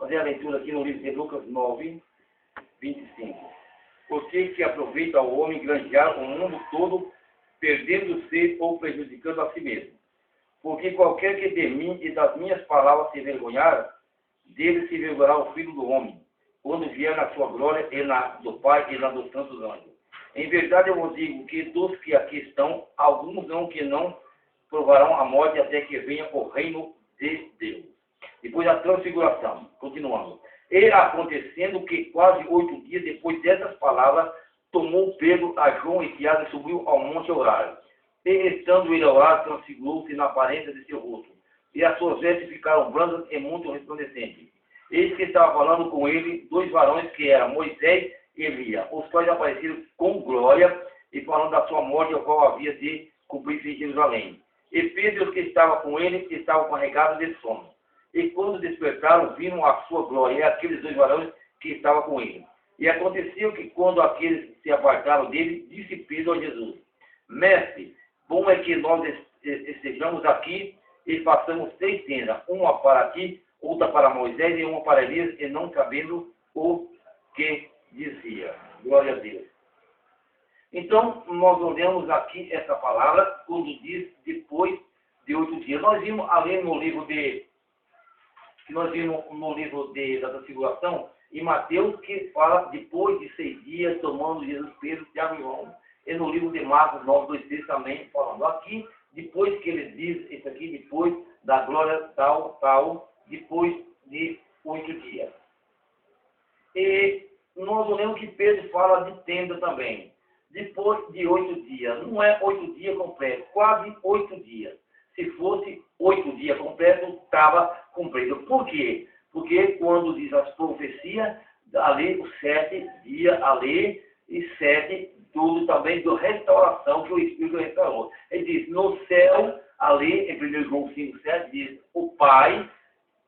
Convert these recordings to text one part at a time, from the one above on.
fazer a leitura aqui no livro de Lucas 9, 25. Por que aproveita ao homem granjear o mundo todo, perdendo-se ou prejudicando a si mesmo? Porque qualquer que de mim e das minhas palavras se envergonhar, dele se envergonhará o Filho do Homem, quando vier na sua glória e na do Pai e na dos santos anjos. Em verdade eu vos digo que dos que aqui estão, alguns não que não provarão a morte até que venha o reino de Deus. Depois a transfiguração, continuando. E acontecendo que quase 8 dias depois dessas palavras, tomou Pedro a João e Tiago e subiu ao monte a orar. E estando ele a orar, transfigurou-se na aparência de seu rosto. E as suas vestes ficaram brancas e muito resplandecentes. Eis que estava falando com ele 2 varões que eram Moisés e Elias, os quais apareceram com glória e falando da sua morte, ao qual havia de cumprir-se em Jerusalém. E Pedro e os que estavam com ele estavam carregados de sono. E quando despertaram, viram a sua glória e aqueles 2 varões que estavam com ele. E aconteceu que quando aqueles se apartaram dele, disse Pedro a Jesus: Mestre, bom é que nós estejamos aqui e façamos 3 tendas, uma para ti, outra para Moisés e uma para Elias, e não sabendo o que dizia. Glória a Deus. Então, nós olhamos aqui essa palavra, quando diz depois de 8 dias. Nós vimos ali no livro da Transfiguração, em Mateus, que fala depois de 6 dias, tomando Jesus, Pedro, Tiago e João. E no livro de Marcos 9, 2, 3 também falando. Aqui, depois que ele diz isso aqui, depois da glória tal, depois de 8 dias. E nós olhamos que Pedro fala de tenda também. Depois de 8 dias. Não é 8 dias completos, quase 8 dias. Se fosse 8 dias completos, estava cumprido. Por quê? Porque quando diz as profecias, ali os 7 dias, ali, e 7, tudo também da restauração que o Espírito restaurou. Ele diz, no céu, ali, em 1 João 5, 7, diz, o Pai,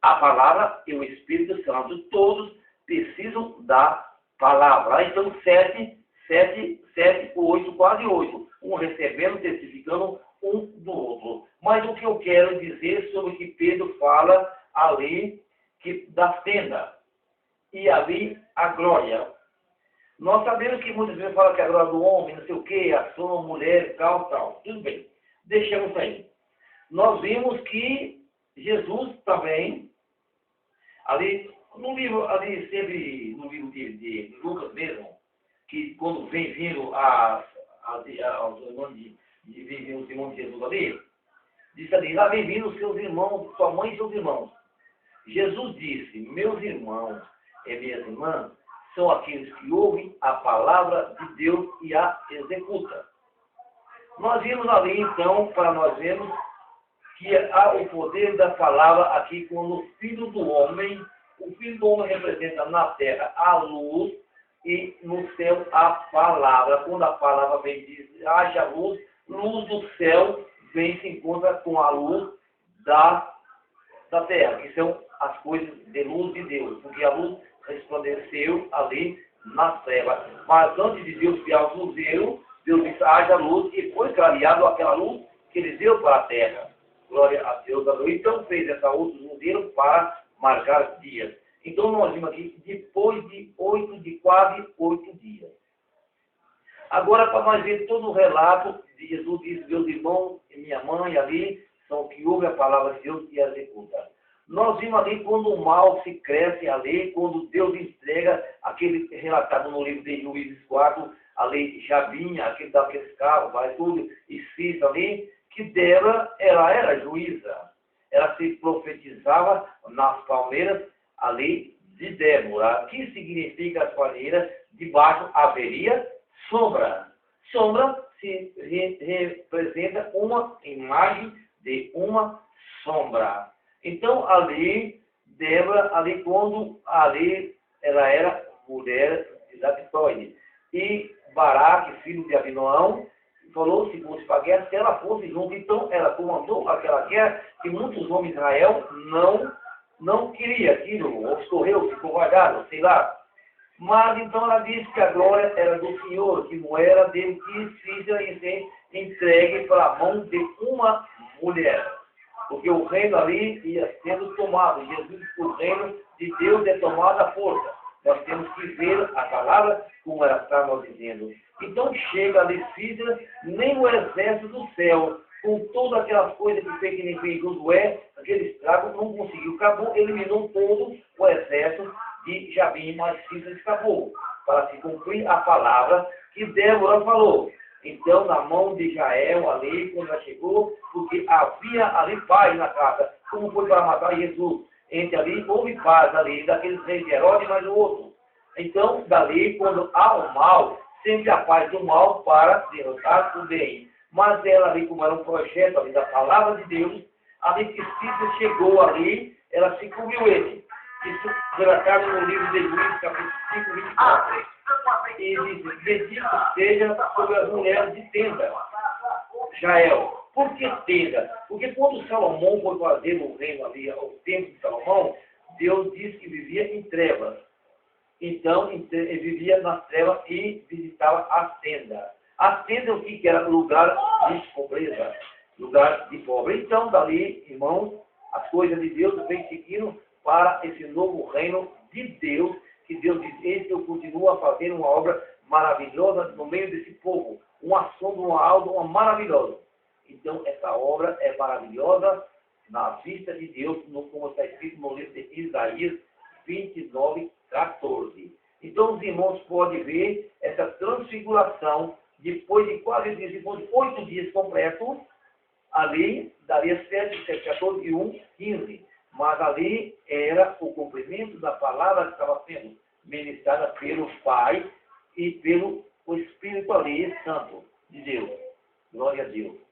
a palavra e o Espírito Santo, todos precisam da palavra. Então, 7, 8, quase 8. Um recebendo, testificando um do outro. Mas o que eu quero dizer sobre o que Pedro fala ali, que das tendas. E ali a glória. Nós sabemos que muitas vezes fala que a glória do homem, não sei o que, a sua mulher, tal. Tudo bem. Deixamos aí. Nós vimos que Jesus também, ali, no livro, ali sempre, no livro de Lucas mesmo, que quando vem vindo os irmãos de Jesus ali, disse ali, lá vem vindo os seus irmãos, sua mãe e seus irmãos. Jesus disse, meus irmãos e minhas irmãs são aqueles que ouvem a palavra de Deus e a executam. Nós vimos ali, então, para nós vermos que há o poder da palavra aqui quando o Filho do Homem representa na terra a luz e no céu a palavra. Quando a palavra vem diz, haja luz, luz do céu vem se encontra com a luz da terra, que são as coisas de luz de Deus, porque a luz resplandeceu ali na treva. Mas antes de Deus criar o luzeiro, Deus disse, haja luz, e foi clareado aquela luz que ele deu para a terra. Glória a Deus. Então fez essa luz do luzeiro para marcar dias. Então nós vimos aqui, depois de quase 8 dias. Agora, para nós ver todo o relato de Jesus, diz, meus irmãos e minha mãe ali, são que ouvem a palavra de Deus e a executam. Nós vimos ali quando o mal se cresce ali, quando Deus entrega aquele relatado no livro de Juízes 4, a lei de Jabinha, aquele da pescava, vai tudo, e Cisa ali, que dela, ela era juíza. Ela se profetizava nas palmeiras, a lei de Débora, que significa as palmeiras, debaixo haveria sombra. Sombra se representa uma imagem de uma sombra. Então, ali, Débora, ali quando ali ela era mulher de Zabitoide. E Baraque, filho de Abinoão, falou se fosse para a guerra, se ela fosse junto. Então, ela comandou aquela guerra que muitos homens de Israel não queriam aquilo, ou escorreu, ficou guardado, sei lá. Mas, então, ela disse que a glória era do Senhor, que não era dele, que fiz ser entregue para a mão de uma mulher. porque o reino ali ia sendo tomado. Jesus, o reino de Deus é tomado à força. Nós temos que ver a palavra como ela está nos dizendo. Então chega ali Císara, nem o exército do céu, com todas aquelas coisas que fez que nem fez Josué, aquele estrago, não conseguiu. Acabou, eliminou todo o exército de Jabim, mas Císara escapou, para se cumprir a palavra que Débora falou. Então, na mão de Jael, ali, quando ela chegou, porque havia ali paz na casa, como foi para matar Jesus. Entre ali, houve paz ali, daqueles reis de Herodes, mas o outro. Então, dali, quando há o mal, sempre a paz do mal para derrotar o bem. Mas ela ali, como era um projeto ali da palavra de Deus, ali que Cícera chegou ali, ela se cobriu ele. Isso relatado no livro de Juízes, capítulo 5, 24. E diz, bendito seja sobre as mulheres de tenda. Jael. Por que tenda? Porque quando Salomão foi fazer o reino ali, o templo de Salomão, Deus disse que vivia em trevas. Então, ele vivia nas trevas e visitava a tenda. A tenda, o que era? Lugar de pobreza, lugar de pobre. Então, dali, irmãos, as coisas de Deus vêm seguindo para esse novo reino de Deus, que Deus diz, eis que eu continuo a fazer uma obra maravilhosa no meio desse povo. Uma sombra, uma alma, uma maravilhosa. Então, essa obra é maravilhosa na vista de Deus, como está escrito no livro de Isaías 29, 14. Então, os irmãos podem ver essa transfiguração depois de quase dias, depois de 8 dias completos, ali daria 7, 7, 14 e 1, 15. Mas ali era o cumprimento da palavra que estava sendo ministrada pelo Pai e pelo Espírito ali, Santo de Deus. Glória a Deus.